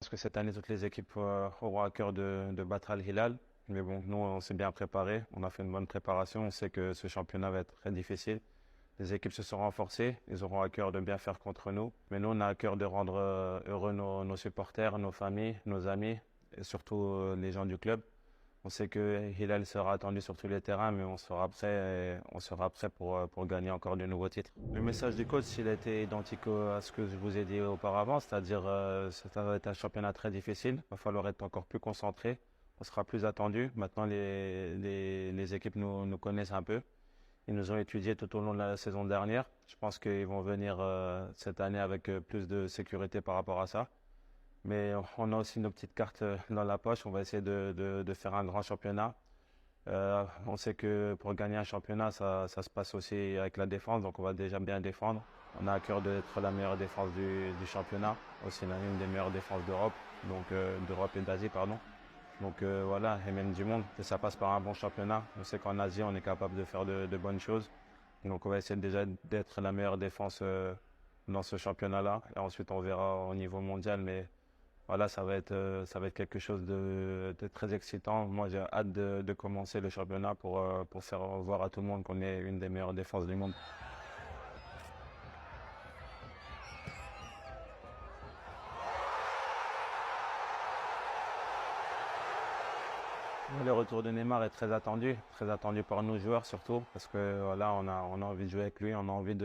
pense que cette année, toutes les équipes auront à cœur de battre Al Hilal. Mais bon, nous, on s'est bien préparé. On a fait une bonne préparation. On sait que ce championnat va être très difficile. Les équipes se sont renforcées. Ils auront à cœur de bien faire contre nous. Mais nous, on a à cœur de rendre heureux nos supporters, nos familles, nos amis et surtout les gens du club. On sait que Hilal sera attendu sur tous les terrains, mais on sera prêt pour gagner encore de nouveaux titres. Le message du coach, il a été identique à ce que je vous ai dit auparavant, c'est-à-dire ça va être un championnat très difficile. Il va falloir être encore plus concentré. On sera plus attendu. Maintenant, les équipes nous connaissent un peu. Ils nous ont étudiés tout au long de la saison dernière. Je pense qu'ils vont venir cette année avec plus de sécurité par rapport à ça. Mais on a aussi nos petites cartes dans la poche. On va essayer de faire un grand championnat. On sait que pour gagner un championnat, ça se passe aussi avec la défense. Donc on va déjà bien défendre. On a à cœur d'être la meilleure défense du championnat. Aussi l'une des meilleures défenses d'Europe. Donc d'Europe et d'Asie, pardon. Donc voilà, et même du monde. Et ça passe par un bon championnat. On sait qu'en Asie, on est capable de faire de bonnes choses. Donc on va essayer déjà d'être la meilleure défense dans ce championnat-là. Et ensuite, on verra au niveau mondial. Mais voilà, ça va être quelque chose de très excitant. Moi, j'ai hâte de commencer le championnat pour faire voir à tout le monde qu'on est une des meilleures défenses du monde. Le retour de Neymar est très attendu par nos joueurs surtout, parce que voilà, on a envie de jouer avec lui, on a envie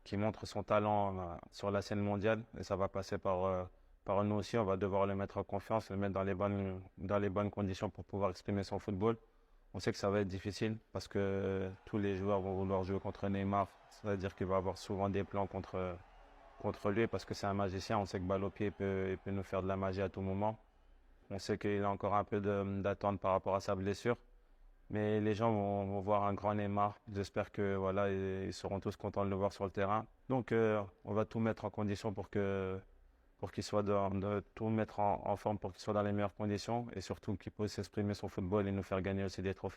qu'il montre son talent sur la scène mondiale, et ça va passer par nous aussi. On va devoir le mettre en confiance, le mettre dans les bonnes conditions pour pouvoir exprimer son football. On sait que ça va être difficile parce que tous les joueurs vont vouloir jouer contre Neymar, c'est-à-dire qu'il va avoir souvent des plans contre lui parce que c'est un magicien. On sait que balle au pied il peut nous faire de la magie à tout moment. On sait qu'il a encore un peu d'attente par rapport à sa blessure. Mais les gens vont voir un grand Neymar. J'espère que voilà, ils seront tous contents de le voir sur le terrain. Donc, on va tout mettre en condition pour qu'il soit de tout mettre en forme pour qu'il soit dans les meilleures conditions et surtout qu'il puisse exprimer son football et nous faire gagner aussi des trophées.